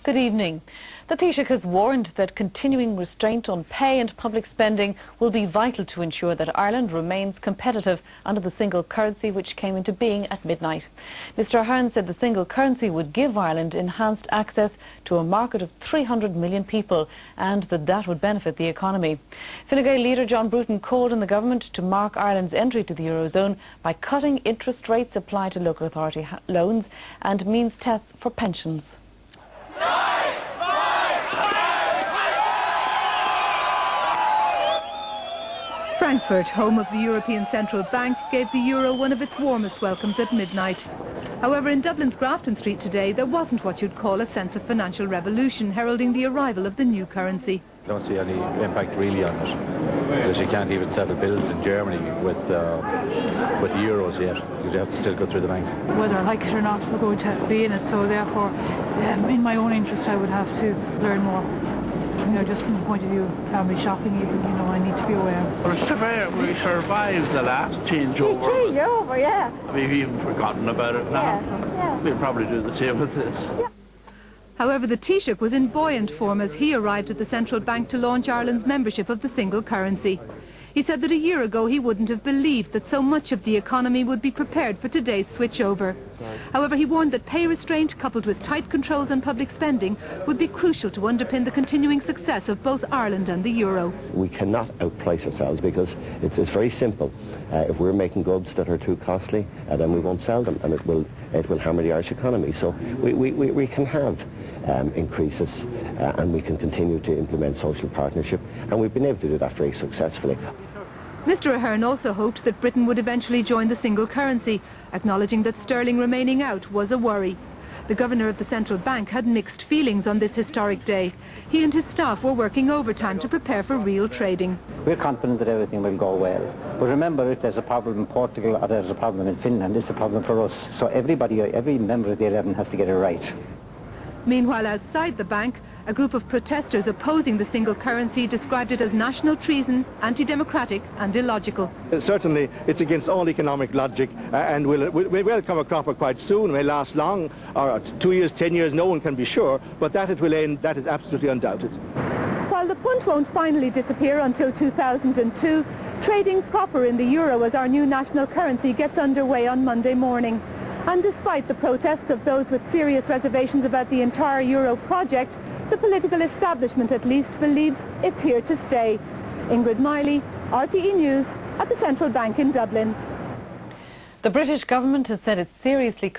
Good evening. The Taoiseach has warned that continuing restraint on pay and public spending will be vital to ensure that Ireland remains competitive under the single currency which came into being at midnight. Mr Ahern said the single currency would give Ireland enhanced access to a market of 300 million people and that would benefit the economy. Fine Gael leader John Bruton called on the government to mark Ireland's entry to the Eurozone by cutting interest rates applied to local authority loans and means tests for pensions. Frankfurt, home of the European Central Bank, gave the euro one of its warmest welcomes at midnight. However, in Dublin's Grafton Street today, there wasn't what you'd call a sense of financial revolution heralding the arrival of the new currency. I don't see any impact really on it, because you can't even settle bills in Germany with the euros yet, because you have to still go through the banks. Whether I like it or not, we're going to be in it, so therefore, in my own interest, I would have to learn more. You know, just from the point of view of family shopping even, you know, I need to be aware. Well, we survived the last changeover. Changeover, yeah. We've even forgotten about it now. Yeah. We'll probably do the same with this. Yeah. However, the Taoiseach was in buoyant form as he arrived at the central bank to launch Ireland's membership of the single currency. He said that a year ago he wouldn't have believed that so much of the economy would be prepared for today's switchover. However, he warned that pay restraint coupled with tight controls on public spending would be crucial to underpin the continuing success of both Ireland and the euro. We cannot outprice ourselves because it's very simple. If we're making goods that are too costly, then we won't sell them, and it will hammer the Irish economy. So we can have increases and we can continue to implement social partnership, and we've been able to do that very successfully. Mr Ahern also hoped that Britain would eventually join the single currency, acknowledging that sterling remaining out was a worry. The governor of the central bank had mixed feelings on this historic day. He and his staff were working overtime to prepare for real trading. We're confident that everything will go well. But remember, if there's a problem in Portugal or there's a problem in Finland, it's a problem for us. So every member of the 11 has to get it right. Meanwhile, outside the bank, a group of protesters opposing the single currency described it as national treason, anti-democratic and illogical. Certainly it's against all economic logic and will come a cropper quite soon. It may last long, or 2 years, 10 years, no one can be sure, but that it will end, that is absolutely undoubted. While the punt won't finally disappear until 2002, trading proper in the euro as our new national currency gets underway on Monday morning. And despite the protests of those with serious reservations about the entire euro project, the political establishment at least believes it's here to stay. Ingrid Miley, RTE News, at the Central Bank in Dublin. The British government has said it's seriously